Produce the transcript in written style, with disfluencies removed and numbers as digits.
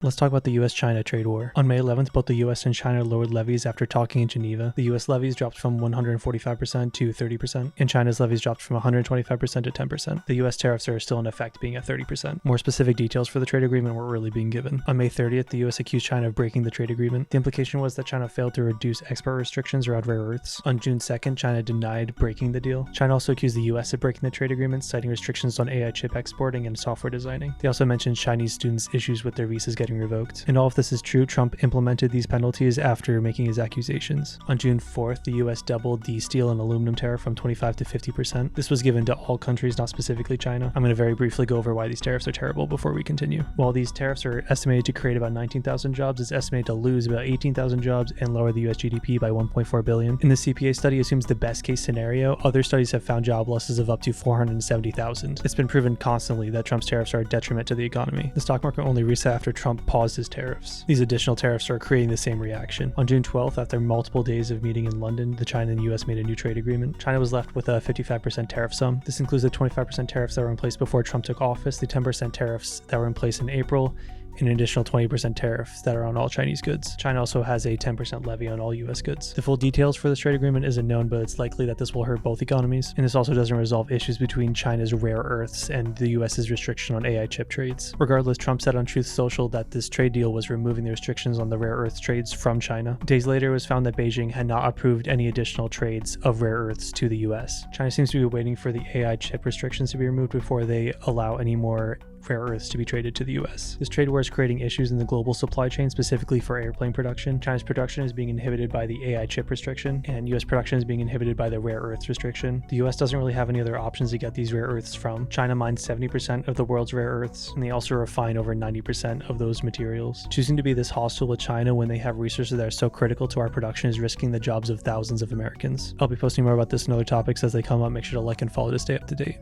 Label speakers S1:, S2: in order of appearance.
S1: Let's talk about the US-China trade war. On May 11th, both the US and China lowered levies after talking in Geneva. The US levies dropped from 145% to 30%, and China's levies dropped from 125% to 10%. The US tariffs are still in effect, being at 30%. More specific details for the trade agreement weren't really being given. On May 30th, the US accused China of breaking the trade agreement. The implication was that China failed to reduce export restrictions around rare earths. On June 2nd, China denied breaking the deal. China also accused the US of breaking the trade agreement, citing restrictions on AI chip exporting and software designing. They also mentioned Chinese students' issues with their visas getting revoked. And all if this is true, Trump implemented these penalties after making his accusations. On June 4th, the US doubled the steel and aluminum tariff from 25 to 50%. This was given to all countries, not specifically China. I'm going to very briefly go over why these tariffs are terrible before we continue. While these tariffs are estimated to create about 19,000 jobs, it's estimated to lose about 18,000 jobs and lower the US GDP by 1.4 billion. And the CPA study assumes the best case scenario. Other studies have found job losses of up to 470,000. It's been proven constantly that Trump's tariffs are a detriment to the economy. The stock market only reset after Trump paused his tariffs. These additional tariffs are creating the same reaction. On June 12th, after multiple days of meeting in London, the China and US made a new trade agreement. China was left with a 55% tariff sum. This includes the 25% tariffs that were in place before Trump took office, the 10% tariffs that were in place in April, and an additional 20% tariffs that are on all Chinese goods. China also has a 10% levy on all US goods. The full details for this trade agreement isn't known, but it's likely that this will hurt both economies. And this also doesn't resolve issues between China's rare earths and the US's restriction on AI chip trades. Regardless, Trump said on Truth Social that this trade deal was removing the restrictions on the rare earth trades from China. Days later, it was found that Beijing had not approved any additional trades of rare earths to the US. China seems to be waiting for the AI chip restrictions to be removed before they allow any more rare earths to be traded to the US. This trade war is creating issues in the global supply chain, specifically for airplane production. China's production is being inhibited by the AI chip restriction, and US production is being inhibited by the rare earths restriction. The US doesn't really have any other options to get these rare earths from. China mines 70% of the world's rare earths, and they also refine over 90% of those materials. Choosing to be this hostile with China when they have resources that are so critical to our production is risking the jobs of thousands of Americans. I'll be posting more about this and other topics as they come up. Make sure to like and follow to stay up to date.